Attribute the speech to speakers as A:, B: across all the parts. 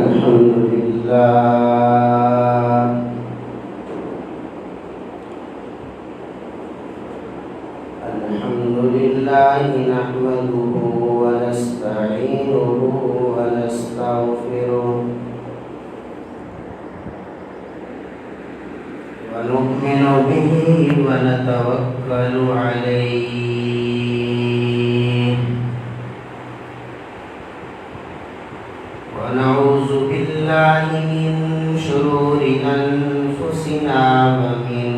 A: الحمد لله نحمده ونستعينه ونستغفره ونؤمن به ونتوكل عليه ونعوذ بالله من شرور أنفسنا ومن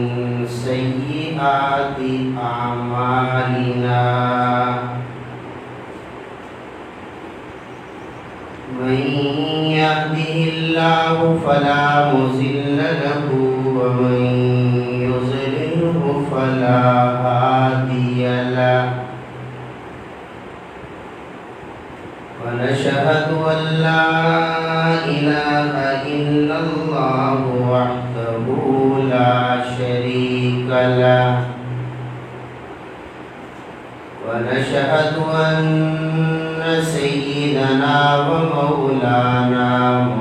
A: سيئات أعمالنا من يهده الله فلا مضل له ومن يضلله فلا هادي له ونشهد أن لا إله إلا الله وحده لا شريك له ونشهد أن سيدنا ومولانا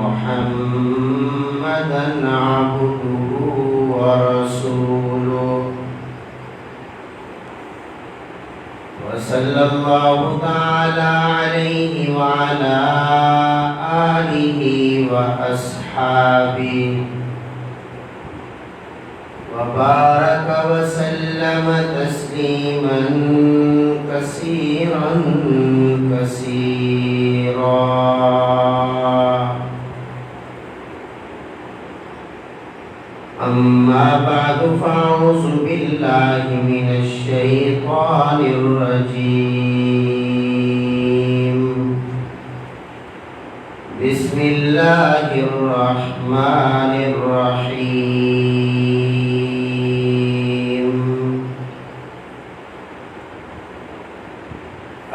A: محمدا عبده ورسوله وصلى الله تعالى عليه وعلى آله وأصحابه وبارك وسلم تسليما كثيرا أما بعد فأعوذ بالله من الشيطان الرجيم بسم الله الرحمن الرحيم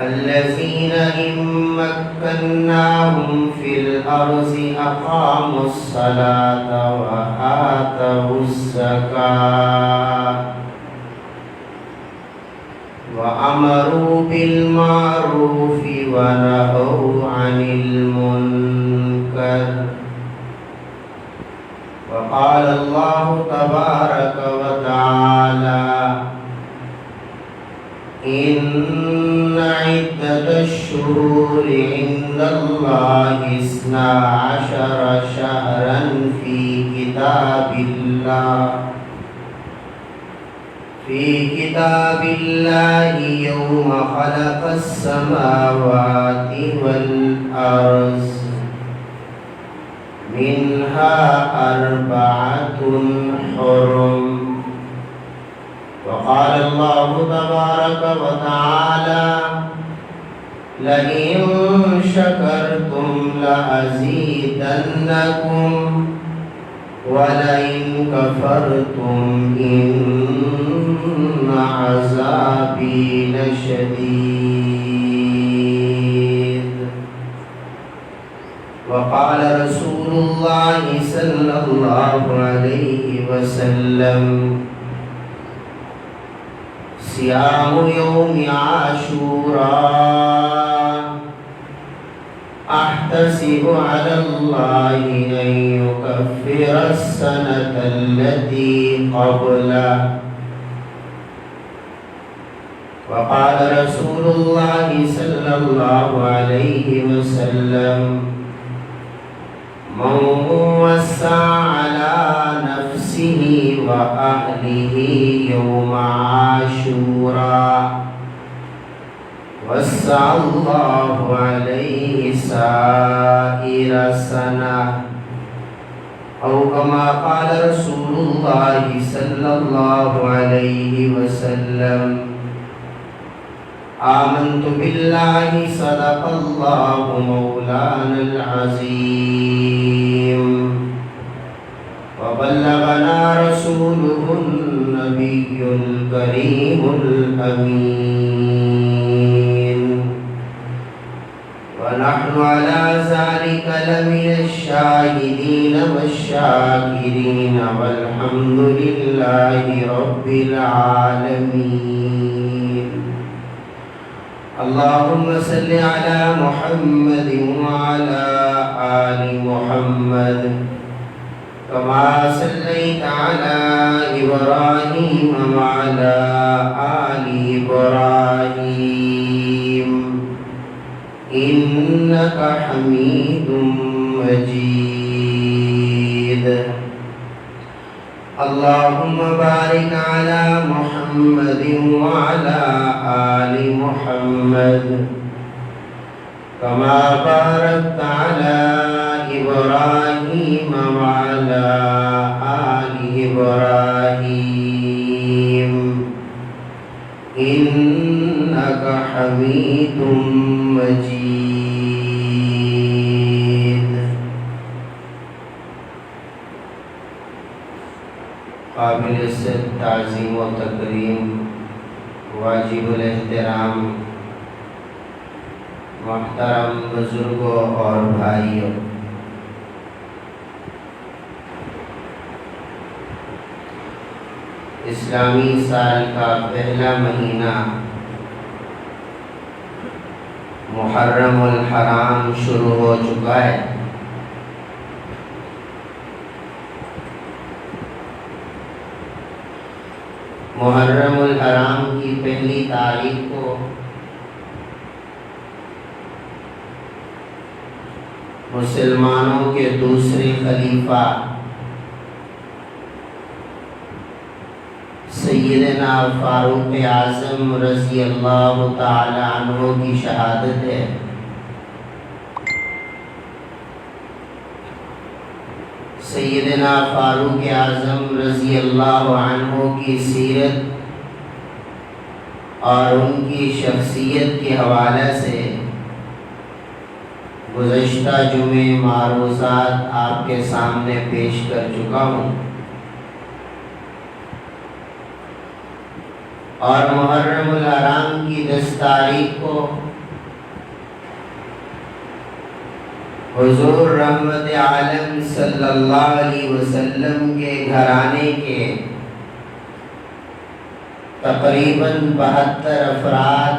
A: الذين إن مكناهم في الأرض أقاموا الصلاة وآتوا الزكاة وأمروا بالمعروف ونهوا عن المنكر وقال الله تبارك وتعالى إن عدة الشهور عند الله 12 شهرا في كتاب الله يوم خلق السماوات والأرض منها 4 حرم وقال الله تبارك وتعالى لئن شكرتم لأزيدنكم ولئن كفرتم إن عذابي لشديد وقال رسول الله صلى الله عليه وسلم صيام يوم عاشوراء أحتسب على الله أن يكفر السنة التي قبله وقال رسول الله صلى الله عليه وسلم من وسع على نفسه وأهله يوم عاشوراء وسع الله عليه سائر سنة أو كما قال رسول الله صلى الله عليه وسلم آمنت بالله صدق الله مولانا العظيم وبلغنا رسوله النبي الكريم الأمين ونحن على ذلك لمن الشاهدين والشاكرين والحمد لله رب العالمين اللهم صل على محمد وعلى آل محمد كما صليت على إبراهيم وعلى آل إبراهيم إنك حميد مجيد اللهم بارك على محمد وعلى آل محمد كما باركت على إبراهيم وعلى آل إبراهيم إنك حميد مجيد قابل تعظیم و تکریم واجب الاحترام محترم بزرگوں اور بھائیوں، اسلامی سال کا پہلا مہینہ محرم الحرام شروع ہو چکا ہے۔ محرم الحرام کی پہلی تاریخ کو مسلمانوں کے دوسرے خلیفہ سیدنا فاروق اعظم رضی اللہ تعالی عنہ کی شہادت ہے۔ سیدنا فاروق اعظم رضی اللہ عنہ کی سیرت اور ان کی شخصیت کے حوالے سے گزشتہ جمعے معروضات آپ کے سامنے پیش کر چکا ہوں، اور محرم الحرام کی 10 تاریخ کو حضور رحمت عالم صلی اللہ علیہ وسلم کے گھرانے کے تقریباً 72 افراد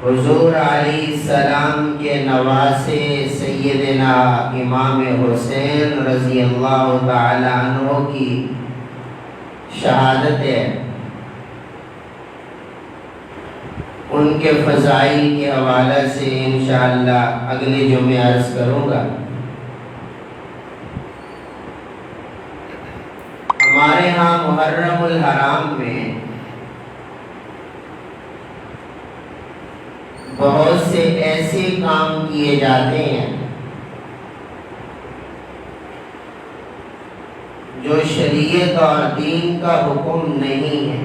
A: حضور علیہ السلام کے نواسے سیدنا امام حسین رضی اللہ تعالی عنہ کی شہادت ہے، ان کے فضائل کے حوالے سے انشاءاللہ اگلے جمعے عرض کروں گا۔ ہمارے ہاں محرم الحرام میں بہت سے ایسے کام کیے جاتے ہیں جو شریعت اور دین کا حکم نہیں ہے،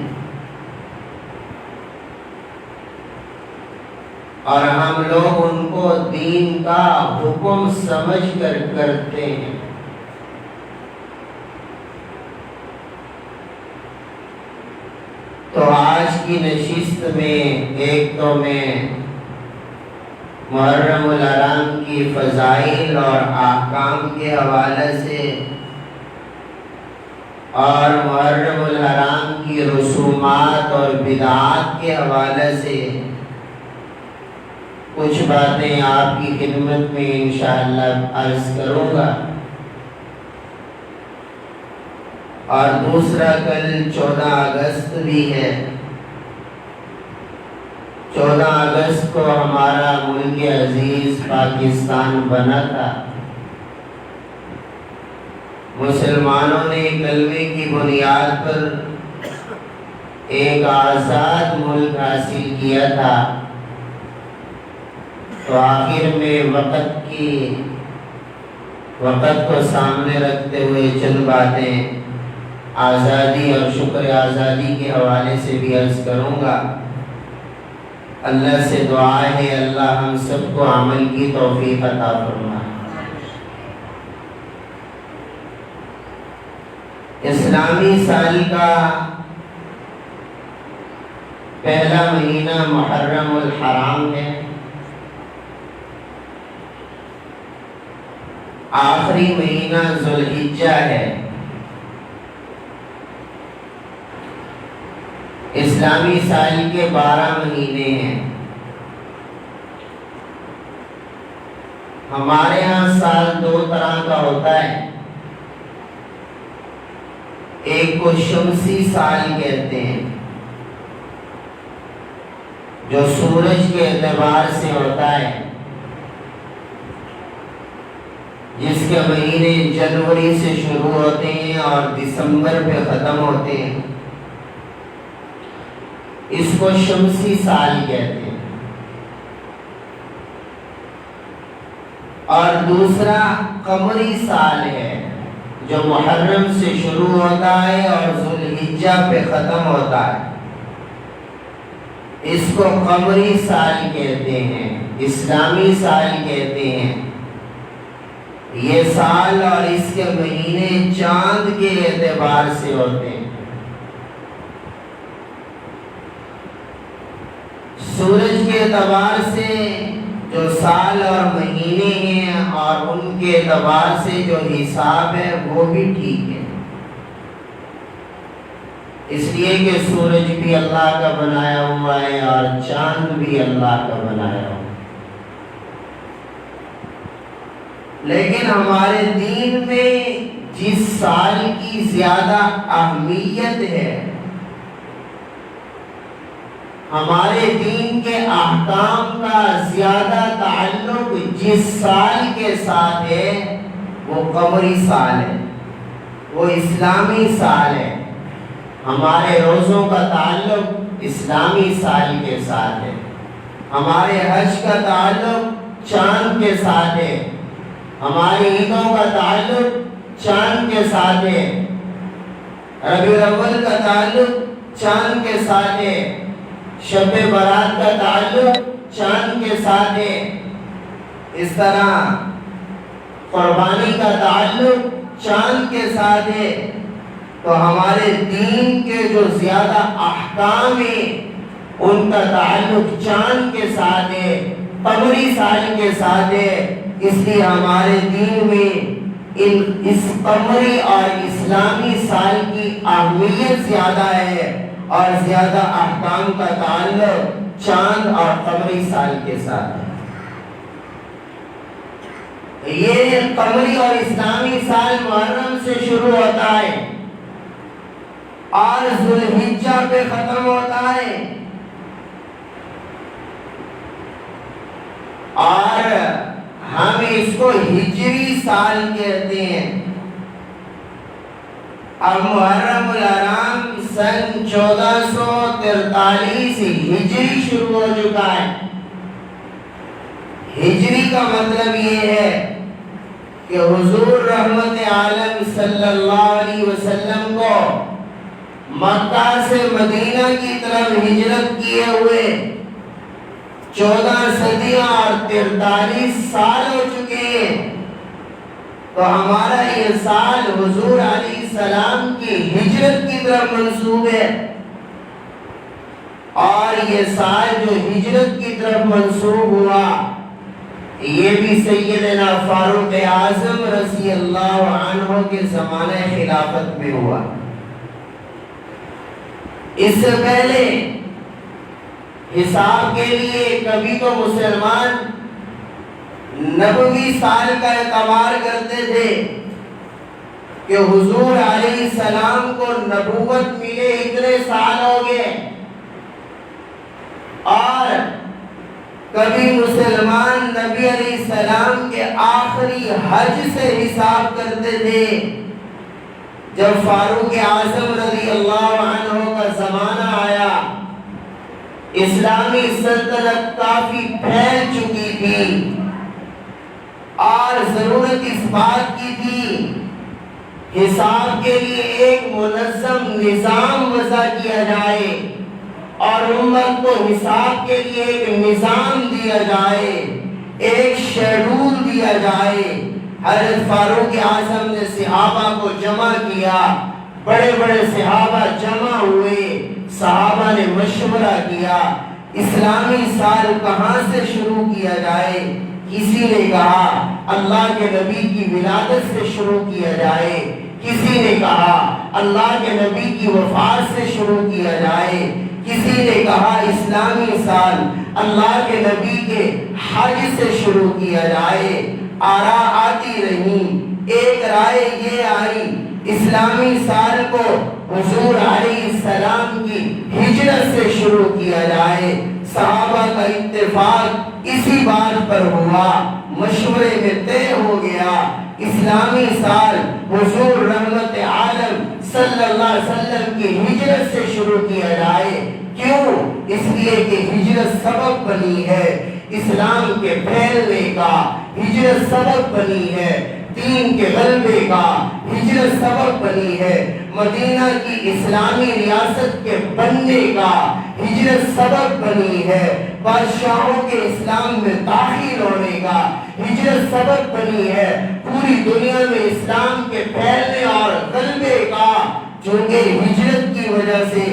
A: اور ہم لوگ ان کو دین کا حکم سمجھ کر کرتے ہیں۔ تو آج کی نشست میں ایک تو میں محرم الحرام کی فضائل اور احکام کے حوالے سے اور محرم الحرام کی رسومات اور بدعات کے حوالے سے کچھ باتیں آپ کی خدمت میں انشاءاللہ عرض کروں گا۔ اور دوسرا کل 14 اگست بھی ہے۔ 14 اگست کو ہمارا ملک عزیز پاکستان بنا تھا۔ مسلمانوں نے کلمے کی بنیاد پر ایک آزاد ملک حاصل کیا تھا۔ تو آخر میں وقت کو سامنے رکھتے ہوئے چند باتیں آزادی اور شکر آزادی کے حوالے سے بھی عرض کروں گا۔ اللہ سے دعا ہے اللہ ہم سب کو عمل کی توفیق عطا فرمائے۔ اسلامی سال کا پہلا مہینہ محرم الحرام ہے۔ آخری مہینہ ذوالحجہ ہے۔ اسلامی سال کے 12 مہینے ہیں۔ ہمارے ہاں سال دو طرح کا ہوتا ہے، ایک کو شمسی سال کہتے ہیں جو سورج کے اعتبار سے ہوتا ہے، جس کے مہینے جنوری سے شروع ہوتے ہیں اور دسمبر پہ ختم ہوتے ہیں، اس کو شمسی سال کہتے ہیں۔ اور دوسرا قمری سال ہے جو محرم سے شروع ہوتا ہے اور ذوالحجہ پہ ختم ہوتا ہے، اس کو قمری سال کہتے ہیں، اسلامی سال کہتے ہیں۔ یہ سال اور اس کے مہینے چاند کے اعتبار سے ہوتے ہیں۔ سورج کے اعتبار سے جو سال اور مہینے ہیں اور ان کے اعتبار سے جو حساب ہے وہ بھی ٹھیک ہے، اس لیے کہ سورج بھی اللہ کا بنایا ہوا ہے اور چاند بھی اللہ کا بنایا ہوا ہے۔ لیکن ہمارے دین میں جس سال کی زیادہ اہمیت ہے، ہمارے دین کے احکام کا زیادہ تعلق جس سال کے ساتھ ہے وہ قمری سال ہے، وہ اسلامی سال ہے۔ ہمارے روزوں کا تعلق اسلامی سال کے ساتھ ہے، ہمارے حج کا تعلق چاند کے ساتھ ہے، ہماری عیدوں کا تعلق چاند کے ساتھ ہے، ربیع الاول کا تعلق چاند کے ساتھ ہے، شب برات کا تعلق چاند کے ساتھ ہے، اس طرح قربانی کا تعلق چاند کے ساتھ ہے۔ تو ہمارے دین کے جو زیادہ احکام ہیں ان کا تعلق چاند کے ساتھ ہے، قمری سال کے ساتھ ہے، اس لیے ہمارے دین میں اس قمری اور اسلامی سال کی اہمیت زیادہ ہے اور زیادہ احکام کا تعلق چاند اور قمری سال کے ساتھ ہے۔ یہ قمری اور اسلامی سال محرم سے شروع ہوتا ہے اور ذوالحجہ پہ ختم ہوتا ہے، اور ہم اس کو ہجری سال کہتے ہیں۔ اب محرم الحرام سن 1443 ہجری شروع ہو چکا ہے۔ ہجری کا مطلب یہ ہے کہ حضور رحمت عالم صلی اللہ علیہ وسلم کو مکہ سے مدینہ کی طرف ہجرت کیے ہوئے 14 صدیاں اور 43 سال ہو چکے ہیں، تو ہمارا یہ سال حضور علیہ السلام کی ہجرت کی طرف منسوب ہے، اور یہ سال جو ہجرت کی طرف منسوب ہوا یہ بھی سیدنا فاروق اعظم رضی اللہ عنہ کے زمانہ خلافت میں ہوا۔ اس سے پہلے حساب کے لیے کبھی تو مسلمان نبوی سال کا اعتبار کرتے تھے کہ حضور علیہ السلام کو نبوت ملے اتنے سال ہو گئے، اور کبھی مسلمان نبی علیہ السلام کے آخری حج سے حساب کرتے تھے۔ جب فاروق اعظم رضی اللہ عنہ کا زمانہ آیا، اسلامی سلطنت کافی پھیل چکی تھی اور ضرورت اس بات کی تھی حساب کے لیے ایک منظم نظام وضع کیا جائے اور امت کو حساب کے لیے ایک نظام دیا جائے، ایک شیڈول دیا جائے۔ حضرت فاروق اعظم نے صحابہ کو جمع کیا، بڑے بڑے صحابہ جمع ہوئے، صحابہ نے مشورہ کیا اسلامی سال کہاں سے شروع کیا جائے۔ کسی نے کہا اللہ کے نبی کی ولادت سے شروع کیا جائے، کسی نے کہا اللہ کے نبی کی وفات سے شروع کیا جائے، کسی نے کہا اسلامی سال اللہ کے نبی کے حج سے شروع کیا جائے، آرا آتی رہی، ایک رائے یہ آئی اسلامی سال کو حضور علیہ السلام کی ہجرت سے شروع کیا جائے۔ صحابہ کا اتفاق اسی بات پر ہوا، مشورے میں طے ہو گیا اسلامی سال حضور رحمت عالم صلی اللہ علیہ وسلم کی ہجرت سے شروع کیا جائے۔ کیوں؟ اس لیے کہ ہجرت سبب بنی ہے اسلام کے پھیلنے کا، ہجرت سبب بنی ہے دین کے غلبے کا، ہجرت سبب بنی ہے مدینہ کی اسلامی ریاست کے بننے کا، ہجرت سبب بنی ہے بادشاہوں کے اسلام میں داخل ہونے کا، ہجرت سبب بنی ہے پوری دنیا میں اسلام کے پھیلنے اور غلبے کا۔ چونکہ ہجرت کی وجہ سے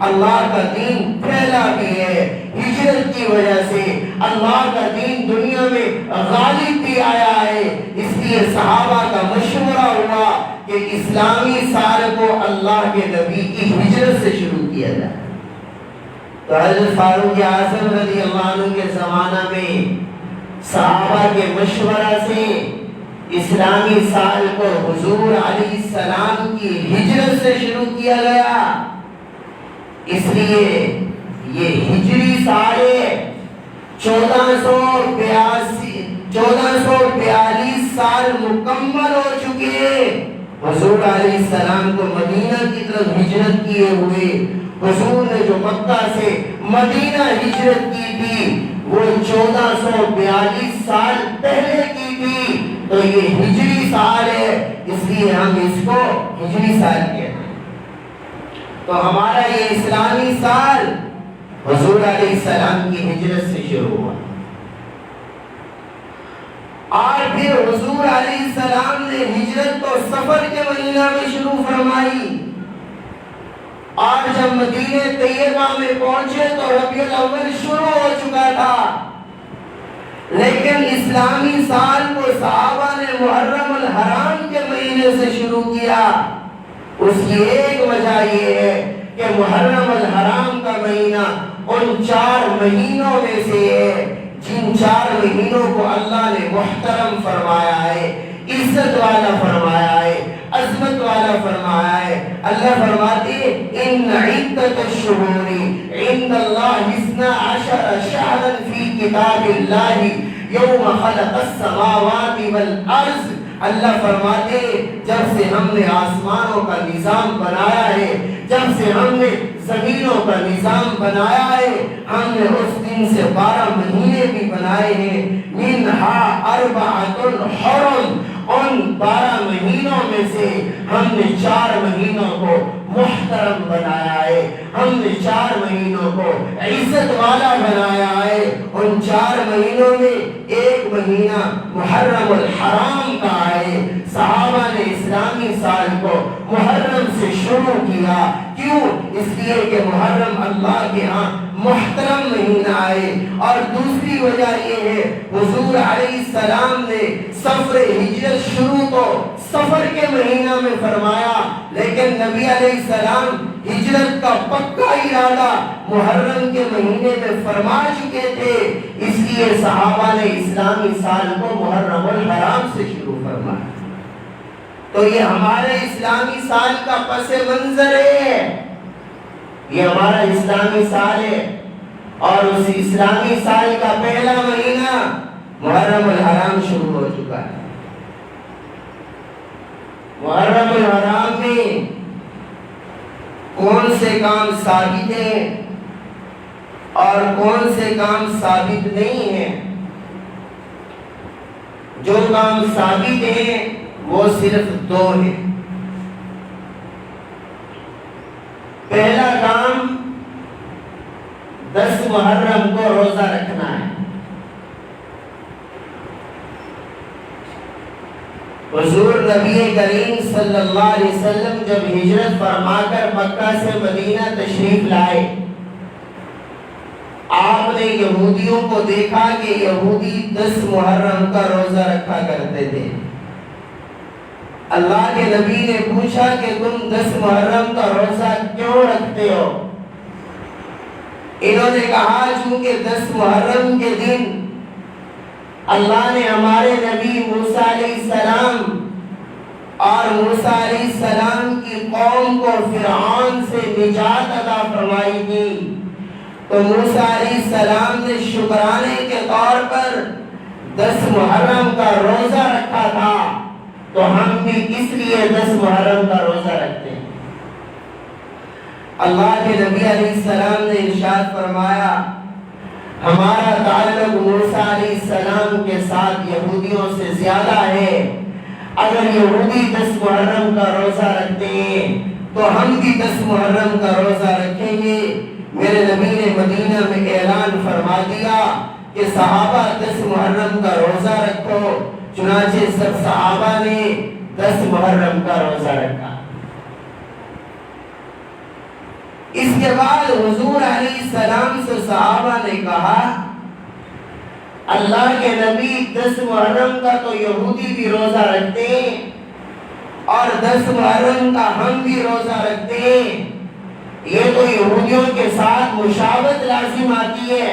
A: اللہ کا دین پھیلا بھی ہے، ہجرت کی وجہ سے اللہ کا دین دنیا میں غالب بھی آیا ہے۔ اس لیے صحابہ کا مشورہ ہوا کہ اسلامی سال کو اللہ کے نبی کی ہجرت سے شروع کیا جائے۔ تو حضرت فاروق اعظم رضی اللہ عنہ کے زمانہ میں صحابہ کے مشورہ سے اسلامی سال کو حضور علیہ السلام کی ہجرت سے شروع کیا گیا۔ اس لیے یہ ہجری سال 1442 سال مکمل ہو چکے۔ حضور علیہ السلام کو مدینہ کی طرف ہجرت کیے ہوئے، حضور نے جو مکہ سے مدینہ ہجرت کی تھی وہ 1442 سال پہلے کی تھی۔ تو یہ ہجری سال ہے، اس لیے ہم اس کو ہجری سال کہتے ہیں۔ تو ہمارا یہ اسلامی سال حضور علیہ السلام کی ہجرت سے شروع ہوا، اور پھر حضور علیہ السلام نے ہجرت تو سفر کے مہینہ میں شروع فرمائی، اور جب مدینہ طیبہ میں پہنچے تو ربیع الاول شروع ہو چکا تھا۔ لیکن اسلامی سال کو صحابہ نے محرم الحرام کے مہینے سے شروع کیا۔ اس کی ایک وجہ یہ ہے کہ محرم الحرام کا مہینہ ان 4 مہینوں میں سے ہے جن 4 مہینوں کو اللہ نے محترم فرمایا ہے، عزت والا فرمایا ہے، عظمت والا فرمایا ہے۔ اللہ فرماتے ہیں ان عدت الشہور عند اللہ 12 شہرا فی کتاب اللہ یوم خلق السماوات والارض۔ اللہ فرماتے ہیں جب سے ہم نے آسمانوں کا نظام بنایا ہے، جب سے ہم نے زمینوں کا نظام بنایا ہے، ہم نے اس دن سے 12 مہینے بھی بنائے ہیں۔ منہا اربعۃ حرم، ان 12 مہینوں میں سے ہم نے 4 مہینوں کو محترم بنایا ہے، ہم نے 4 مہینوں کو عزت والا بنایا ہے۔ ان 4 مہینوں میں ایک مہینہ محرم الحرام کا ہے۔ صحابہ نے اسلامی سال کو محرم سے شروع کیا، کیوں؟ اس لیے کہ محرم اللہ کے ہاں محترم مہینہ ہے۔ اور دوسری وجہ یہ ہے حضور علیہ السلام نے سفر ہجرت شروع تو سفر کے مہینہ میں فرمایا، لیکن نبی علیہ السلام ہجرت کا پکا ارادہ محرم کے مہینے میں فرما چکے تھے۔ اس لیے صحابہ نے اسلامی سال کو محرم الحرام سے شروع فرمایا۔ تو یہ ہمارے اسلامی سال کا پس منظر ہے، یہ ہمارا اسلامی سال ہے، اور اس اسلامی سال کا پہلا مہینہ محرم الحرام شروع ہو چکا ہے۔ محرم الحرام میں کون سے کام ثابت ہیں اور کون سے کام ثابت نہیں ہیں؟ جو کام ثابت ہیں وہ صرف 2 ہیں۔ پہلا کام 10 محرم کو روزہ رکھنا ہے۔ حضور نبی کریم صلی اللہ علیہ وسلم جب ہجرت فرما کر مکہ سے مدینہ تشریف لائے، آپ نے یہودیوں کو دیکھا کہ یہودی 10 محرم کا روزہ رکھا کرتے تھے۔ اللہ کے نبی نے پوچھا کہ تم 10 محرم کا روزہ کیوں رکھتے ہو؟ انہوں نے کہا چونکہ 10 محرم کے دن اللہ نے ہمارے نبی موسیٰ علیہ السلام اور موسیٰ علیہ السلام کی قوم کو فرعون سے نجات عطا فرمائی تھی، تو موسیٰ علیہ السلام نے شکرانے کے طور پر 10 محرم کا روزہ رکھا تھا، تو ہم بھی اس لیے 10 محرم کا روزہ رکھتے ہیں۔ اللہ کے نبی علیہ السلام نے ارشاد فرمایا، ہمارا تعلق موسیٰ علیہ السلام کے ساتھ یہودیوں سے زیادہ ہے، اگر یہودی 10 محرم کا روزہ رکھتے ہیں تو ہم بھی 10 محرم کا روزہ رکھیں گے۔ میرے نبی نے مدینہ میں اعلان فرما دیا کہ صحابہ 10 محرم کا روزہ رکھو، چنانچہ سب صحابہ نے 10 محرم کا روزہ رکھا۔ اس کے بعد حضور علیہ السلام سے صحابہ نے کہا، اللہ کے نبی 10 محرم کا تو یہودی بھی روزہ رکھتے ہیں اور 10 محرم کا ہم بھی روزہ رکھتے ہیں، یہ تو یہودیوں کے ساتھ مشابہت لازم آتی ہے۔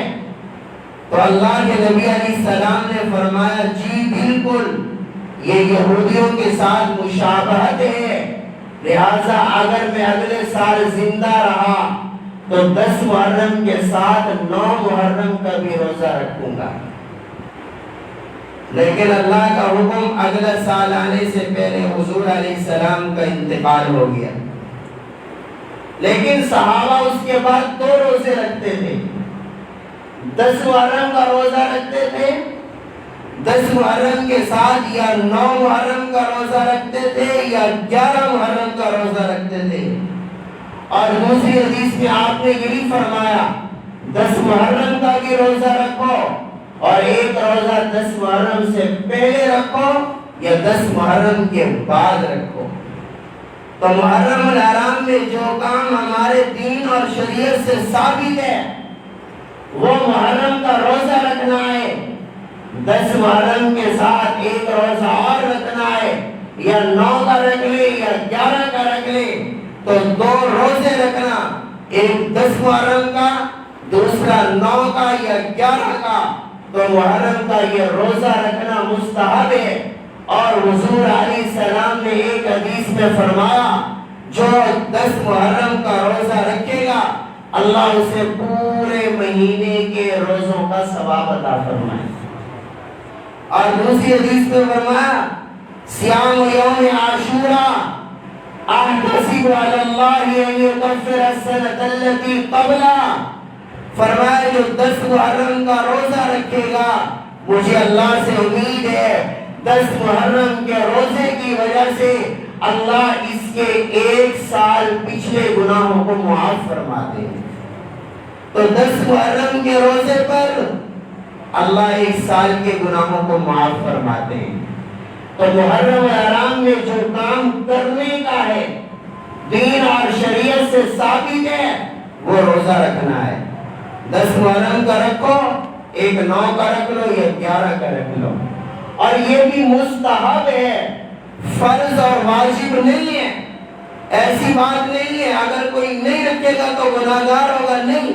A: تو اللہ کے نبی علیہ السلام نے فرمایا، جی بالکل، یہ یہودیوں کے ساتھ مشابہت ہے، لہذا اگر میں اگلے سال زندہ رہا تو 10 محرم کے ساتھ 9 محرم کا بھی روزہ رکھوں گا۔ لیکن اللہ کا حکم اگلا سال آنے سے پہلے حضور علیہ السلام کا انتقال ہو گیا، لیکن صحابہ اس کے بعد 2 روزے رکھتے تھے، 10 محرم کا روزہ رکھتے تھے، 10 محرم کے ساتھ یا 9 محرم کا روزہ رکھتے تھے یا 11 محرم کا روزہ رکھتے تھے۔ اور دوسری حدیث میں آپ نے یہ بھی فرمایا، 10 محرم کا بھی روزہ رکھو اور ایک روزہ 10 محرم سے پہلے رکھو یا 10 محرم کے بعد رکھو۔ تو محرم الحرام میں جو کام ہمارے دین اور شریعت سے ثابت ہے وہ محرم کا روزہ رکھنا ہے، 10 محرم کے ساتھ ایک روزہ اور رکھنا ہے، یا 9 کا رکھ لے یا 11 کا رکھ لے، تو 2 روزے رکھنا، ایک 10 محرم کا دوسرا 9 کا یا 11 کا، تو محرم کا یہ روزہ رکھنا مستحب ہے۔ اور حضور علیہ السلام نے ایک حدیث میں فرمایا، جو 10 محرم کا روزہ رکھے گا اللہ اسے پورے مہینے کے روزوں کا ثواب عطا فرمائے۔ اور دوسری حدیث میں فرمایا، صیام یوم عاشوراء احتسب علی اللہ ان یکفر السنۃ التي قبلہ، فرمایا جو 10 محرم کا روزہ رکھے گا مجھے اللہ سے امید ہے 10 محرم کے روزے کی وجہ سے اللہ اس کے 1 سال پچھلے گناہوں کو معاف فرما دے۔ تو 10 محرم کے روزے پر اللہ 1 سال کے گناہوں کو معاف فرماتے ہیں۔ تو محرم الحرام میں جو کام کرنے کا ہے، دین اور شریعت سے ثابت ہے، وہ روزہ رکھنا ہے۔ 10 محرم کا رکھو، ایک 9 کا رکھ لو یا 11 کا رکھ لو۔ اور یہ بھی مستحب ہے، فرض اور واجب نہیں ہے۔ ایسی بات نہیں ہے اگر کوئی نہیں رکھے گا تو گناہگار ہوگا، نہیں،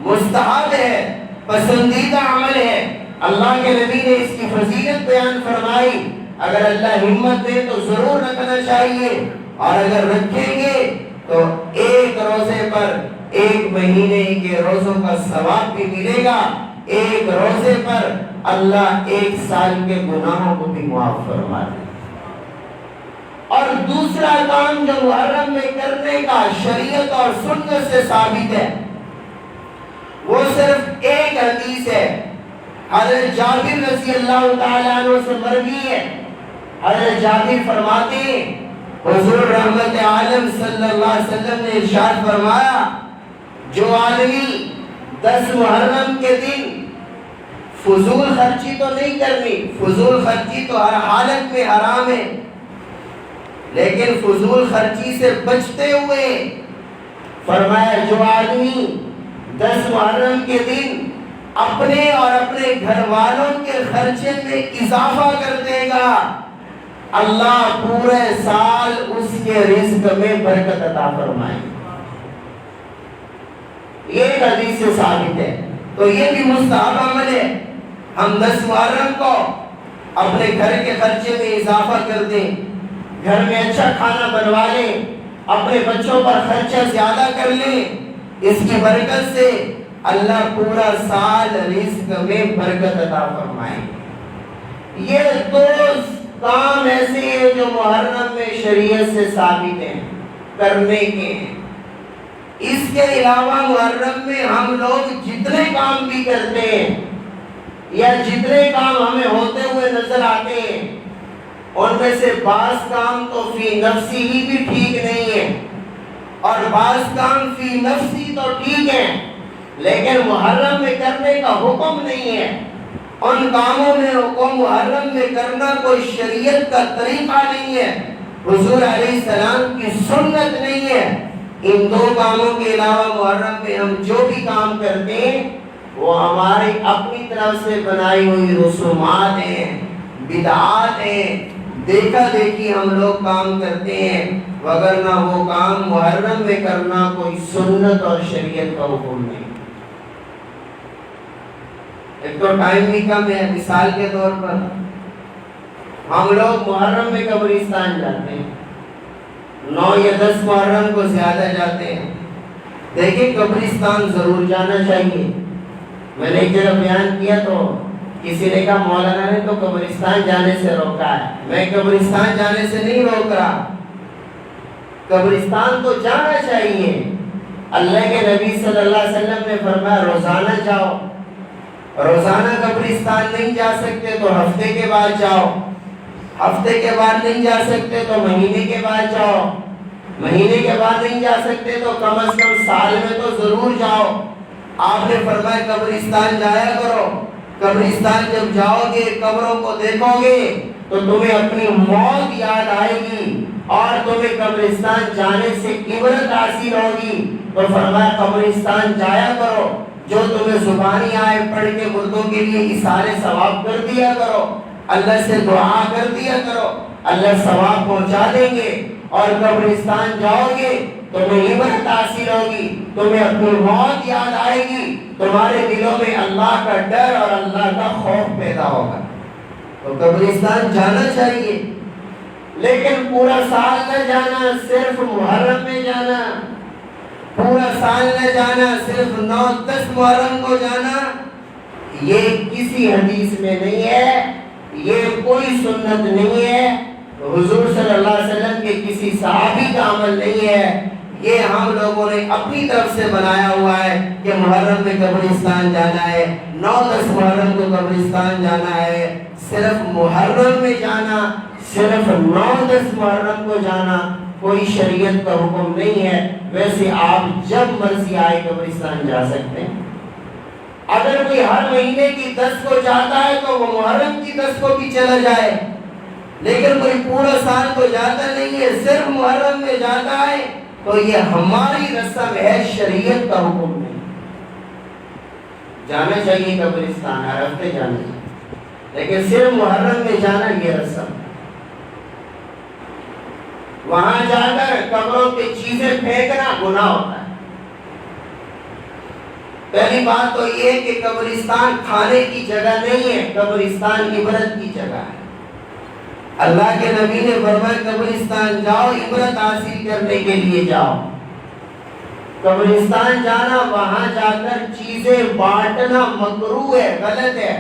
A: مستحب ہے، پسندیدہ عمل ہے۔ اللہ کے نبی نے اس کی فضیلت بیان فرمائی، اگر اللہ ہمت دے تو ضرور رکھنا چاہیے، اور اگر رکھیں گے تو ایک روزے پر 1 مہینے کے روزوں کا ثواب بھی ملے گا، ایک روزے پر اللہ 1 سال کے گناہوں کو بھی معاف فرما دے۔ اور دوسرا کام جو محرم میں کرنے کا شریعت اور سنت سے ثابت ہے، وہ صرف ایک حدیث ہے، حضرت جابر رضی اللہ تعالیٰ عنہ سے مروی ہے۔ حضرت جابر فرماتے ہیں، حضور رحمت عالم صلی اللہ علیہ وسلم نے ارشاد فرمایا، جو آدمی 10 محرم کے دن فضول خرچی تو نہیں کرنی، فضول خرچی تو ہر حالت میں حرام ہے، لیکن فضول خرچی سے بچتے ہوئے فرمایا جو آدمی 10 محرم کے دن اپنے اور اپنے گھر والوں کے خرچے میں اضافہ کر دے گا، اللہ پورے سال اس کے رزق میں برکت عطا فرمائے۔ یہ حدیث سے ثابت ہے۔ تو یہ بھی مستحب عمل ہے۔ ہم 10 محرم کو اپنے گھر کے خرچے میں اضافہ کر دیں، گھر میں اچھا کھانا بنوا لیں، اپنے بچوں پر خرچہ زیادہ کر لیں، اس کی برکت سے اللہ پورا سال رزق میں برکت عطا فرمائے۔ یہ 2 کام ایسے ہیں جو محرم میں شریعت سے ثابت ہیں کرنے کے ہیں۔ اس کے علاوہ محرم میں ہم لوگ جتنے کام بھی کرتے ہیں یا جتنے کام ہمیں ہوتے ہوئے نظر آتے ہیں، ان میں سے بعض کام تو فی نفسی ہی بھی ٹھیک نہیں ہے، اور بعض کام فی نفسی تو ٹھیک ہے لیکن محرم میں کرنے کا حکم نہیں ہے۔ ان کاموں میں کو محرم میں کرنا کوئی شریعت کا طریقہ نہیں ہے، حضور علیہ السلام کی سنت نہیں ہے۔ ان 2 کاموں کے علاوہ محرم میں ہم جو بھی کام کرتے ہیں وہ ہماری اپنی طرف سے بنائی ہوئی رسومات ہیں، بدعات ہیں، دیکھا دیکھی ہم لوگ کام کرتے ہیں، وگرنہ وہ کام محرم میں کرنا کوئی سنت اور شریعت کا حکم نہیں۔ ایک تو ٹائم بھی کم ہے، مثال کے طور پر ہم لوگ محرم میں قبرستان جاتے ہیں، 9 یا 10 محرم کو زیادہ جاتے ہیں۔ دیکھیں قبرستان ضرور جانا چاہیے۔ میں نے ایک جگہ بیان کیا تو کسی نے کہا مولانا نے تو قبرستان جانے سے روکا ہے۔ میں قبرستان جانے سے نہیں روک رہا، قبرستان تو جانا چاہیے۔ اللہ کے نبی صلی اللہ علیہ وسلم نے فرمایا روزانہ جاؤ، روزانہ قبرستان نہیں جا سکتے تو ہفتے کے بعد جاؤ، ہفتے کے بعد نہیں جا سکتے تو مہینے کے بعد جاؤ، مہینے کے بعد نہیں جا سکتے تو کم از کم سال میں تو ضرور جاؤ۔ آپ نے فرمایا قبرستان جایا کرو، قبرستان جب جاؤ گے قبروں کو دیکھو گے تو تمہیں اپنی موت یاد آئے گی اور تمہیں قبرستان جانے سے عبرت حاصل ہوگی۔ تو فرمایا قبرستان جایا کرو، جو تمہیں زبانی آئے پڑھ کے مردوں کے لیے اثارے ثواب کر دیا کرو، اللہ سے دعا کر دیا کرو، اللہ ثواب پہنچا دیں گے۔ اور قبرستان جاؤ گے تمہیں عبرت حاصل ہوگی، تمہیں اپنی موت یاد آئے گی، تمہارے دلوں میں اللہ کا ڈر اور اللہ کا خوف پیدا ہوگا۔ تو قبرستان جانا چاہیے، لیکن پورا سال نہ جانا، صرف محرم میں جانا، پورا سال نہ جانا، صرف 9-10 محرم کو جانا، یہ کسی حدیث میں نہیں ہے، یہ کوئی سنت نہیں ہے، حضور صلی اللہ علیہ وسلم کے کسی صحابی کا عمل نہیں ہے۔ یہ ہم لوگوں نے اپنی طرف سے بنایا ہوا ہے کہ محرم میں قبرستان جانا ہے، 9-10 محرم کو قبرستان جانا ہے۔ صرف محرم میں جانا، صرف 9-10 محرم کو جانا کوئی شریعت کا حکم نہیں ہے۔ ویسے آپ جب مرضی آئے قبرستان جا سکتے ہیں۔ اگر کوئی ہر مہینے کی 10 کو جاتا ہے تو وہ محرم کی 10 کو بھی چلا جائے، لیکن کوئی پورا سال تو جاتا نہیں ہے، صرف محرم میں جاتا ہے، تو یہ ہماری رسم ہے، شریعت کا حکم نہیں۔ جانا چاہیے قبرستان، ہر ہفتے جانا چاہیے، لیکن صرف محرم میں جانا یہ رسم۔ وہاں جا کر قبروں پہ چیزیں پھینکنا گناہ ہوتا ہے۔ پہلی بات تو یہ کہ قبرستان کھانے کی جگہ نہیں ہے، قبرستان عبرت کی جگہ ہے۔ اللہ کے نبی نے فرمایا قبرستان جاؤ، عبرت حاصل کرنے کے لیے جاؤ۔ قبرستان جانا، وہاں جا کر چیزیں بانٹنا مکروہ ہے، غلط ہے،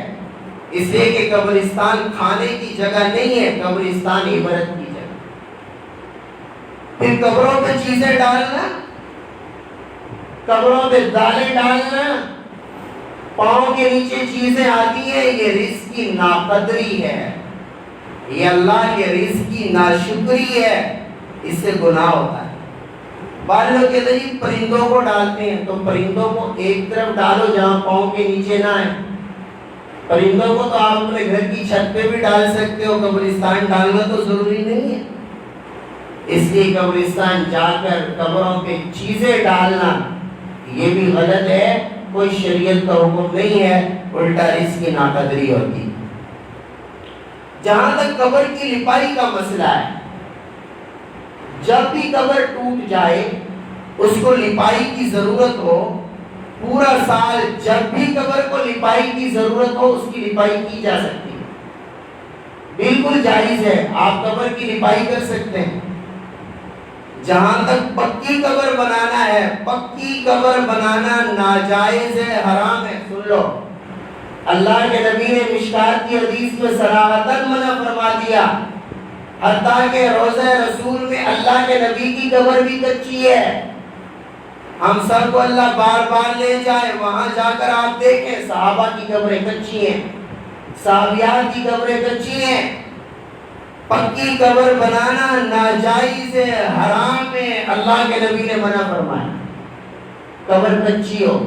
A: اس لیے کہ قبرستان کھانے کی جگہ نہیں ہے، قبرستان عبرت کی جگہ۔ پھر قبروں پہ چیزیں ڈالنا، قبروں پہ دالیں ڈالنا، پاؤں کے نیچے چیزیں آتی ہیں، یہ رزق کی ناقدری ہے، یہ اللہ کے رزق کی ناشکری ہے، اس سے گناہ ہوتا ہے۔ بعض لوگ کہتے ہیں پرندوں کو ڈالتے ہیں، تو پرندوں کو ایک طرف ڈالو جہاں پاؤں کے نیچے نہ آئے۔ پرندوں کو تو آپ اپنے گھر کی چھت پہ بھی ڈال سکتے ہو، قبرستان ڈالنا تو ضروری نہیں ہے۔ اس لیے قبرستان جا کر قبروں پہ چیزیں ڈالنا یہ بھی غلط ہے، کوئی شریعت کا حکم نہیں ہے، الٹا رزق کی ناقدری ہوتی ہے۔ جہاں تک قبر کی لپائی کا مسئلہ ہے، جب بھی قبر ٹوٹ جائے اس کو لپائی کی ضرورت ہو پورا سال جب بھی قبر کو لپائی کی ضرورت ہو اس کی لپائی کی جا سکتی ہے، بالکل جائز ہے، آپ قبر کی لپائی کر سکتے ہیں۔ جہاں تک پکی قبر بنانا ہے، پکی قبر بنانا ناجائز ہے، حرام ہے۔ سن لو، اللہ کے نبی نے مشکات کی حدیث میں صراحتاً منع فرما دیا، حتیٰ کہ روضہ رسول میں اللہ کے نبی کی قبر بھی کچی ہے۔ ہم سب کو اللہ بار بار لے جائے، وہاں جا کر آپ دیکھیں صحابہ کی قبریں کچی ہیں، صحابیات کی قبریں کچی ہیں۔ پکی قبر بنانا ناجائز ہے، حرام ہے، اللہ کے نبی نے منع فرمایا قبر کچی ہو۔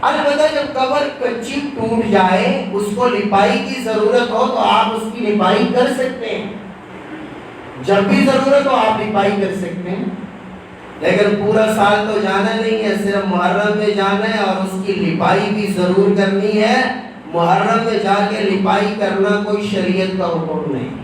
A: البتہ جب قبر کچی ٹوٹ جائے، اس کو لپائی کی ضرورت ہو تو آپ اس کی لپائی کر سکتے ہیں، جب بھی ضرورت ہو آپ لپائی کر سکتے ہیں، لیکن پورا سال تو جانا نہیں ہے، صرف محرم میں جانا ہے اور اس کی لپائی بھی ضرور کرنی ہے۔ محرم میں جا کے لپائی کرنا کوئی شریعت کا حکم نہیں۔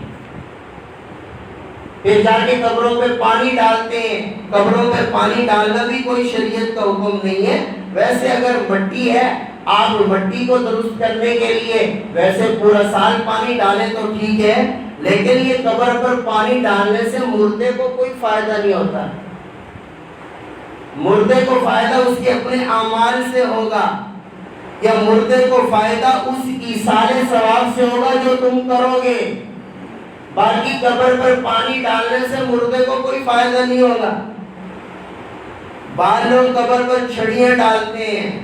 A: پھر جا کے قبروں پہ پانی ڈالتے ہیں، قبروں پہ پانی ڈالنا بھی کوئی شریعت کا حکم نہیں ہے۔ ویسے اگر مٹی ہے، آپ مٹی کو درست کرنے کے لیے ویسے پورا سال پانی ڈالیں تو ٹھیک ہے، لیکن یہ قبر پر پانی ڈالنے سے مردے کو کوئی فائدہ نہیں ہوتا۔ مردے کو فائدہ اس کے اپنے اعمال سے ہوگا، یا مردے کو فائدہ اس ایصال ثواب سے ہوگا جو تم کرو گے۔ باقی قبر پر پانی ڈالنے سے مردے کو کوئی فائدہ نہیں ہوگا۔ بعض لوگ قبر پر چھڑیاں ڈالتے ہیں،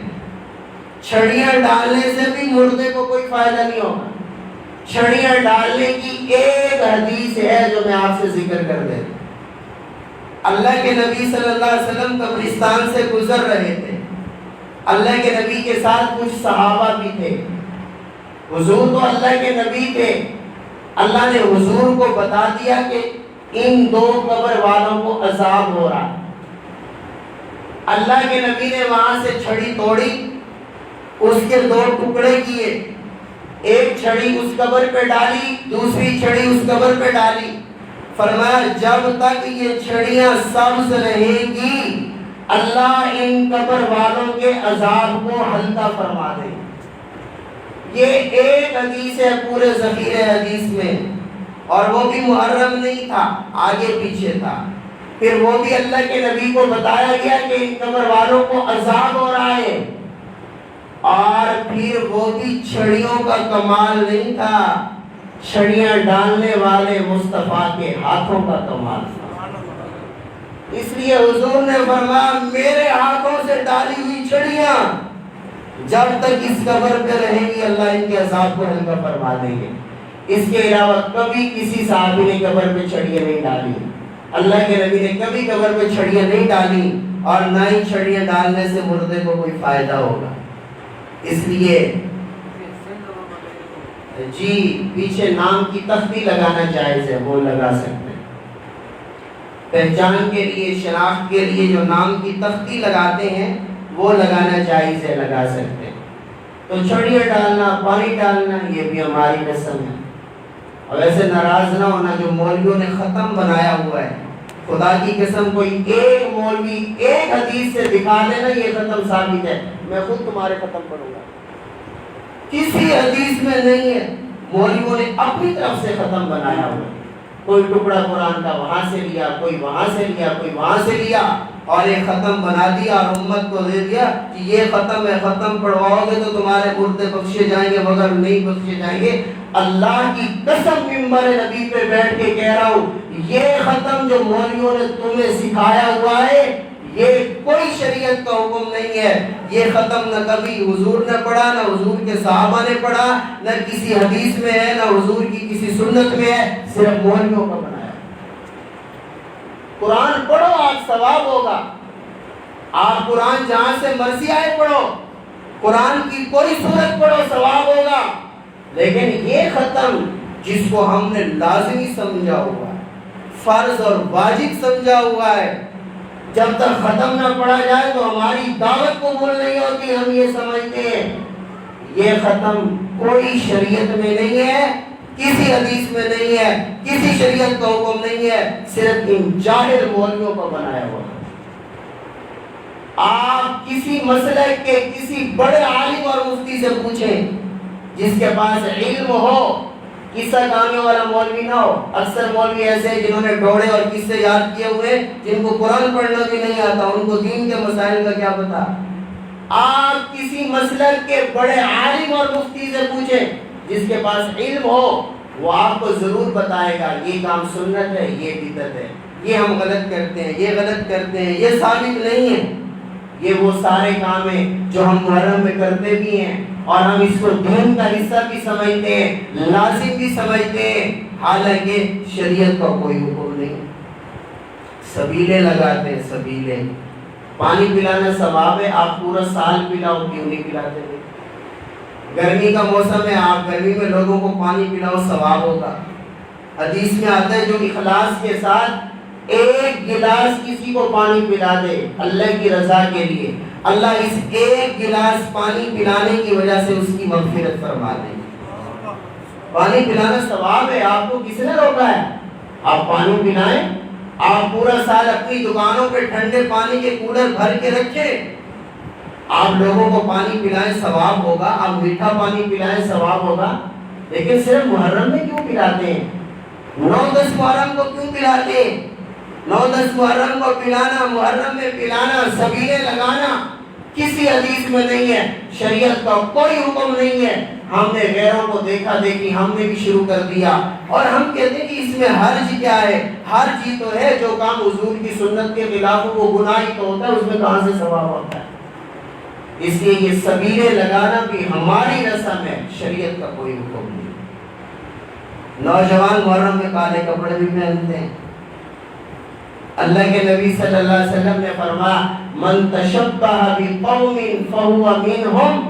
A: چھڑیاں ڈالنے سے بھی مردے کو کوئی فائدہ نہیں ہوگا۔ چھڑیاں ڈالنے کی ایک حدیث ہے جو میں آپ سے ذکر کر دیتا ہوں۔ اللہ کے نبی صلی اللہ علیہ وسلم قبرستان سے گزر رہے تھے، اللہ کے نبی کے ساتھ کچھ صحابہ بھی تھے۔ حضور تو اللہ کے نبی تھے، اللہ نے حضور کو بتا دیا کہ ان دو قبر والوں کو عذاب ہو رہا۔ اللہ کے نبی نے وہاں سے چھڑی توڑی، اس کے دو ٹکڑے کیے، ایک چھڑی اس قبر پہ ڈالی، دوسری چھڑی اس قبر پہ ڈالی۔ فرمایا جب تک یہ چھڑیاں سبز رہیں گی اللہ ان قبر والوں کے عذاب کو ہلکا فرما دے۔ یہ ایک حدیث ہے پورے ذخیرہ حدیث میں، اور وہ بھی محرم نہیں تھا، آگے پیچھے تھا۔ پھر وہ بھی اللہ کے نبی کو بتایا گیا کہ ان قبر والوں کو عذاب ہو رہا ہے، اور پھر وہ بھی چھڑیوں کا کمال نہیں تھا، چھڑیاں ڈالنے والے مصطفیٰ کے ہاتھوں کا کمال تھا۔ اس لیے حضور نے فرمایا میرے ہاتھوں سے ڈالی ہوئی چھڑیاں جب تک اس قبر پہ رہیں گی اللہ ان کے عذاب کو ہلکا فرما دیں گے۔ اس کے علاوہ کبھی کسی صحابی نے قبر پہ چھڑیاں نہیں ڈالی، اللہ کے نبی نے کبھی قبر پہ چھڑیاں نہیں ڈالی، اور نہ ہی چھڑیاں ڈالنے سے مردے کو کوئی فائدہ ہوگا۔ اس لیے جی پیچھے نام کی تختی لگانا جائز ہے، وہ لگا سکتے ہیں، پہچان کے لیے، شناخت کے لیے جو نام کی تختی لگاتے ہیں وہ لگانا جائز ہے، لگا سکتے ہیں۔ تو چھڑیاں ڈالنا، پانی ڈالنا یہ بھی ہماری رسم ہے۔ اور ویسے ناراض نہ ہونا، جو مولویوں نے ختم بنایا ہوا ہے، خدا کی قسم کوئی ایک مولوی ایک حدیث سے دکھا دینا یہ ختم ثابت ہے، میں خود تمہارے ختم پڑھوں گا، کسی حدیث میں نہیں ہے۔ مولویوں نے اپنی طرف سے ختم بنایا ہوا ہے، کوئی ٹکڑا قرآن کا وہاں سے لیا، کوئی وہاں سے لیا، کوئی وہاں سے لیا، اور ایک ختم بنا دیا اور امت کو دے دیا کہ یہ ختم ہے، ختم پڑھواؤ گے تو تمہارے مردے بخشے جائیں گے، مگر نہیں بخشے جائیں گے۔ اللہ کی قسم منبر نبی پہ بیٹھ کے کہہ رہا ہوں، یہ ختم جو مولویوں نے تمہیں سکھایا ہوا ہے یہ کوئی شریعت کا حکم نہیں ہے۔ یہ ختم نہ کبھی حضور نے پڑھا، نہ حضور کے صحابہ نے پڑھا، نہ کسی حدیث میں ہے، نہ حضور کی کسی سنت میں ہے، صرف مولویوں کا بنایا۔ قرآن پڑھو، آپ ثواب ہوگا، آپ قرآن جہاں سے مرضی آئے پڑھو، قرآن کی کوئی سورت پڑھو، ثواب ہوگا۔ لیکن یہ ختم جس کو ہم نے لازمی سمجھا ہوا ہے، فرض اور واجب سمجھا ہوا ہے، جب تک ختم نہ پڑھا جائے تو ہماری دعوت قبول نہیں ہوتی، ہم یہ سمجھتے ہیں۔ یہ ختم کوئی شریعت میں نہیں ہے، کسی حدیث میں نہیں ہے، کسی شریعت کا حکم نہیں ہے، صرف ان جاہل مولویوں کو بنایا ہوا۔ آپ کسی مسلک کے کسی بڑے عالم اور مفتی سے پوچھیں جس کے پاس علم ہو، قصہ کہانیوں والا مولوی نہ ہو۔ اکثر مولوی ایسے ہیں جنہوں نے ڈوڑے اور قصے یاد کیے ہوئے، جن کو قرآن پڑھنا بھی نہیں آتا، ان کو دین کے مسائل کا کیا پتا۔ آپ کسی مسلک کے بڑے عالم اور مفتی سے پوچھیں جس کے پاس علم ہو، وہ آپ کو ضرور بتائے گا یہ کام سنت ہے، یہ بدعت ہے، یہ ہم غلط کرتے ہیں، یہ غلط کرتے ہیں، یہ ثابت نہیں ہے۔ یہ وہ سارے کام ہیں جو ہم محرم میں کرتے بھی ہیں اور ہم اس کو دین کا حصہ بھی سمجھتے ہیں، لازم بھی سمجھتے ہیں، حالانکہ شریعت کا کوئی حکم نہیں۔ سبیلے لگاتے ہیں، سبیلے۔ پانی پلانا ثواب ہے، آپ پورا سال پلاؤ، کیوں نہیں پلاتے ہیں؟ گرمی کا موسم ہے، آپ گرمی میں لوگوں کو پانی پلاؤ، ثواب ہوگا۔ حدیث میں آتا ہے جو اخلاص کے ساتھ ایک گلاس کسی کو پانی پلا دے اللہ کی رضا کے لیے، اللہ اس ایک گلاس پانی پلانے کی وجہ سے اس کی مغفرت فرما دے۔ پانی پلانا ثواب ہے، آپ کو کس نے روکا ہے؟ آپ پانی پلائیں، آپ پورا سال اپنی دکانوں پہ ٹھنڈے پانی کے کولر بھر کے رکھیں، آپ لوگوں کو پانی پلائیں، ثواب ہوگا۔ آپ میٹھا پانی پلائیں، ثواب ہوگا۔ لیکن صرف محرم میں کیوں پلاتے ہیں؟ 9-10 محرم کو کیوں پلاتے ہیں؟ 9-10 محرم کو پلانا، محرم میں پلانا، سبیلے لگانا کسی حدیث میں نہیں ہے، شریعت کا کوئی حکم نہیں ہے۔ ہم نے غیروں کو دیکھا دیکھی ہم نے بھی شروع کر دیا، اور ہم کہتے ہیں کہ اس میں حرج کیا ہے؟ حرج ہی تو ہے، جو کام حضور کی سنت کے خلاف ہو وہ گناہ ہی تو ہوتا ہے، اس میں کہاں سے ثواب ہوتا ہے؟ اس لیے یہ سبیلے لگانا بھی ہماری رسم ہے، شریعت کا کوئی حکم نہیں۔ نوجوان محرم میں کالے کپڑے بھی پہنتے ہیں۔ اللہ کے نبی صلی اللہ علیہ وسلم نے فرمایا من تشبہ بقوم فہو منہم،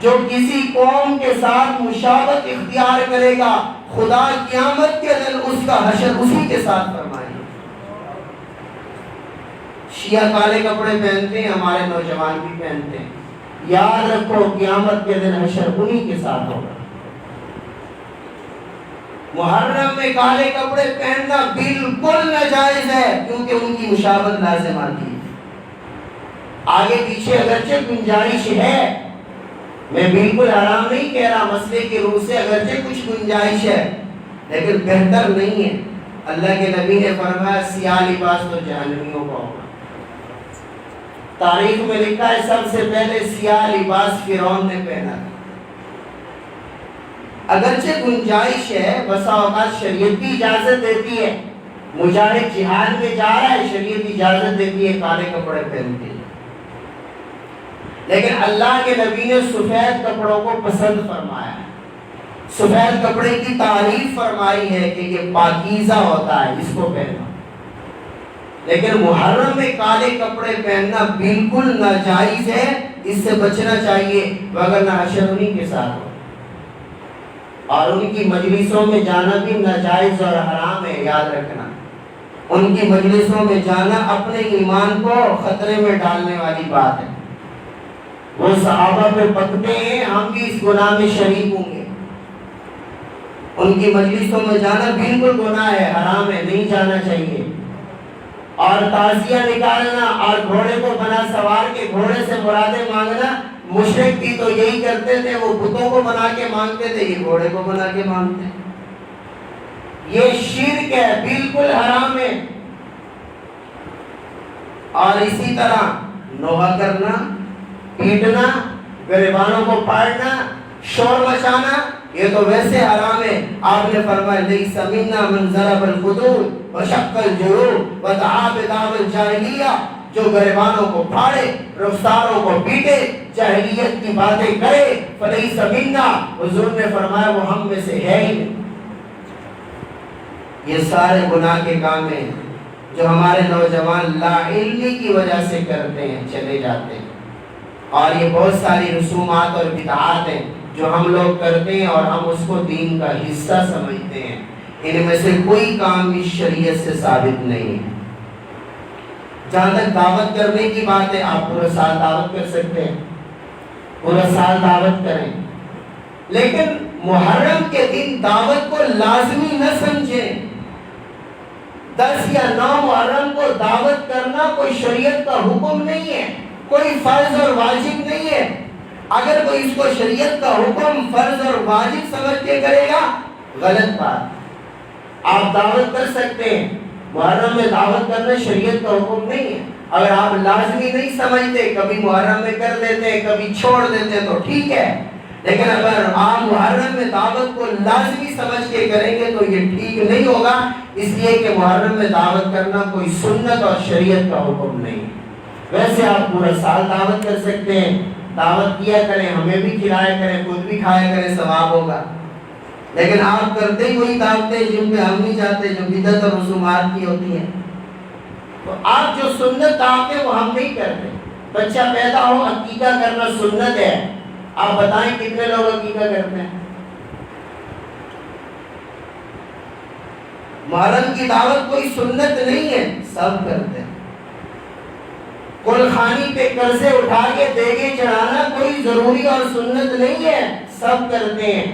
A: جو کسی قوم کے ساتھ مشابہت اختیار کرے گا خدا قیامت کے دن اس کا حشر اسی کے ساتھ فرمائے گا۔ شیعہ کالے کپڑے پہنتے ہیں، ہمارے نوجوان بھی پہنتے ہیں، یاد رکھو قیامت کے دن حشر انہی کے ساتھ ہوگا۔ محرم میں کالے کپڑے پہننا بالکل ناجائز ہے، کیونکہ ان کی مشابہت لازم آتی ہے۔ آگے پیچھے اگرچہ گنجائش ہے، میں بالکل حرام نہیں کہہ رہا، مسئلے کی روح سے اگرچہ کچھ گنجائش ہے لیکن بہتر نہیں ہے۔ اللہ کے نبی نے فرمایا سیاہ لباس تو جہنمیوں کا ہوگا۔ تاریخ میں لکھا ہے سب سے پہلے سیاہ لباس فرعون نے پہنا تھا۔ اگرچہ گنجائش ہے، بسا اوقات شریعت بھی اجازت دیتی ہے، مجاہد جہاد میں جا رہا ہے، شریعت اجازت دیتی ہے کالے کپڑے پہنتے ہیں، لیکن اللہ کے نبی نے سفید کپڑوں کو پسند فرمایا ہے، سفید کپڑے کی تعریف فرمائی ہے کہ یہ پاکیزہ ہوتا ہے، اس کو پہننا۔ لیکن محرم میں کالے کپڑے پہننا بالکل ناجائز ہے، اس سے بچنا چاہیے، وگرنہ حشر انہی کے ساتھ ہو۔ اور ان کی مجلسوں میں جانا بھی ناجائز اور حرام ہے، یاد رکھنا۔ ان کی مجلسوں میں جانا اپنے ایمان کو خطرے میں ڈالنے والی بات ہے۔ وہ صحابہ پہ پکتے ہیں، ہم بھی اس گناہ میں شریک ہوں گے۔ ان کی مجلسوں میں جانا بالکل گناہ ہے، حرام ہے، نہیں جانا چاہیے۔ اور تعزیہ نکالنا اور گھوڑے کو بنا سوار کے گھوڑے سے مرادیں مانگنا، مشرک بھی تو یہی کرتے تھے، وہ بتوں کو بنا کے مانگتے تھے، یہ گھوڑے کو بنا کے مانگتے ہیں۔ یہ شرک ہے، بالکل حرام ہے۔ اور اسی طرح نوحہ کرنا، پیٹنا، گریبانوں کو پاڑنا، شور مچانا، یہ تو ویسے حرام ہے۔ آپ نے فرمایا لیس منا من ضرب الخدود وشق الجیوب ودعا بدعوى الجاہلیہ، جو گریبانوں کو پھاڑے، رخساروں کو پیٹے، جاہلیت کی باتیں کرے، فلیس منا، حضور نے فرمایا وہ ہم میں سے ہے ہی نہیں۔ یہ سارے گناہ کے کام ہیں جو ہمارے نوجوان لا علمی کی وجہ سے کرتے ہیں، چلے جاتے ہیں۔ اور یہ بہت ساری رسومات اور بدعات ہیں جو ہم لوگ کرتے ہیں اور ہم اس کو دین کا حصہ سمجھتے ہیں۔ ان میں سے کوئی کام بھی شریعت سے ثابت نہیں ہے۔ جہاں تک دعوت کرنے کی بات ہے، آپ پورا سال دعوت کر سکتے ہیں، پورا سال دعوت کریں، لیکن محرم کے دن دعوت کو لازمی نہ سمجھیں۔ 10 یا 9 محرم کو دعوت کرنا کوئی شریعت کا حکم نہیں ہے، کوئی فرض اور واجب نہیں ہے۔ اگر کوئی اس کو شریعت کا حکم، فرض اور واجب سمجھ کے کرے گا، غلط بات۔ آپ دعوت کر سکتے ہیں، محرم میں دعوت کرنا شریعت کا حکم نہیں ہے۔ اگر آپ لازمی نہیں سمجھتے، کبھی محرم میں کر دیتے، کبھی چھوڑ دیتے تو ٹھیک ہے، لیکن اگر آپ محرم میں دعوت کو لازمی سمجھ کے کریں گے تو یہ ٹھیک نہیں ہوگا، اس لیے کہ محرم میں دعوت کرنا کوئی سنت اور شریعت کا حکم نہیں۔ ویسے آپ پورا سال دعوت کر سکتے ہیں، دعوت کیا کریں، ہمیں بھی کھلایا کریں، خود بھی کھایا کریں، ثواب ہوگا۔ لیکن آپ کرتے ہی وہی دعوتیں جن پہ ہم نہیں جاتے، جو بدعت اور رسومات کی ہوتی ہیں۔ تو آپ جو سنت دعوتیں وہ ہم نہیں کرتے۔ بچہ پیدا ہو، عقیقہ کرنا سنت ہے۔ آپ بتائیں کتنے لوگ عقیقہ کرتے ہیں؟ محرم کی دعوت کوئی سنت نہیں ہے، سب کرتے ہیں۔ کل خانی پہ قرضے اٹھا کے دیگے چڑھانا کوئی ضروری اور سنت نہیں ہے، سب کرتے ہیں۔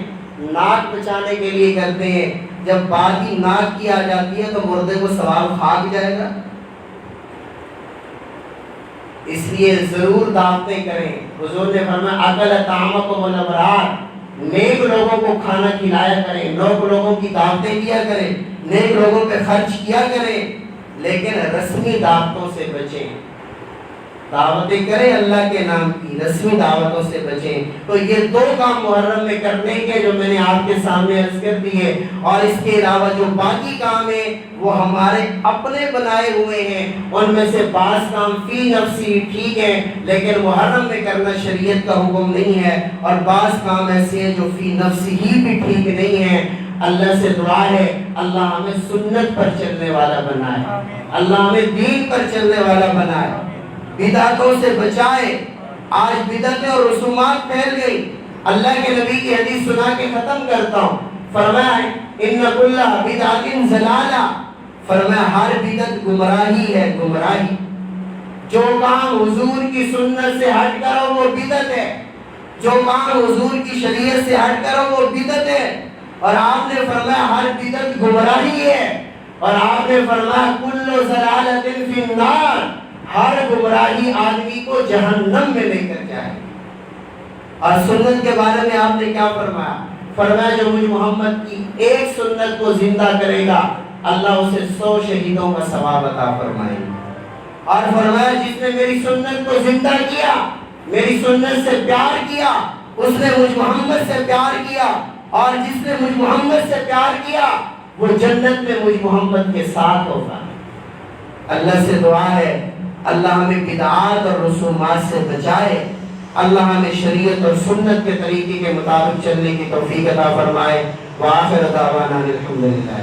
A: ناک بچانے کے لیے کرتے ہیں، جب باقی ناک کی آ جاتی ہے تو مردے کو ثواب کھا جائے گا، اس لیے ضرور دعوتیں کریں۔ حضور نے فرمایا اکل طعامکم الابرار، نیک لوگوں کو کھانا کھلایا کریں، نیک لوگوں کی دعوتیں دیا کریں، نیک لوگوں پہ خرچ کیا کریں، لیکن رسمی دعوتوں سے بچیں۔ دعوتیں کریں اللہ کے نام کی، رسمی دعوتوں سے بچیں۔ تو یہ 2 کام محرم میں کرنے کے جو میں نے آپ کے سامنے عرض کر دیے، اور اس کے علاوہ جو باقی کام ہیں وہ ہمارے اپنے بنائے ہوئے ہیں، ان میں سے بعض کام فی نفسی ٹھیک ہے لیکن محرم میں کرنا شریعت کا حکم نہیں ہے، اور بعض کام ایسے ہیں جو فی نفسی ہی بھی ٹھیک نہیں ہیں۔ اللہ سے دعا ہے اللہ ہمیں سنت پر چلنے والا بنائے، اللہ ہمیں دین پر چلنے والا بنائے، بدعتوں سے بچائے۔ آج بدعتیں اور رسومات پھیل گئی۔ اللہ کے نبی کی حدیث سنا کے ختم کرتا ہوں، فرمایا ان کل بدعت ضلالہ، فرمایا ہر بدعت گمراہی ہے، گمراہی۔ جو کام حضور کی سنت سے ہٹ کرو وہ بدعت ہے، جو کام حضور کی شریعت سے ہٹ کرو وہ بدعت ہے۔ اور آپ نے فرمایا ہر بدعت گمراہی ہے، اور آپ نے فرمایا کل ضلالۃ فی النار، ہر گمراہی آدمی کو جہنم میں لے کر جائے۔ اور سنت کے بارے میں آپ نے کیا فرمایا؟ فرمایا جو مجھ محمد کی ایک سنت کو زندہ کرے گا اللہ اسے 100 شہیدوں کا ثواب عطا فرمائے گا۔ اور فرمایا جس نے میری سنت کو زندہ کیا، میری سنت سے پیار کیا، اس نے مجھ محمد سے پیار کیا، اور جس نے مجھ محمد سے پیار کیا وہ جنت میں مجھ محمد کے ساتھ ہوگا۔ اللہ سے دعا ہے اللہ ہمیں بدعات اور رسومات سے بچائے، اللہ ہمیں شریعت اور سنت کے طریقے کے مطابق چلنے کی توفیق عطا فرمائے۔ وآخر دعوانا الحمدللہ۔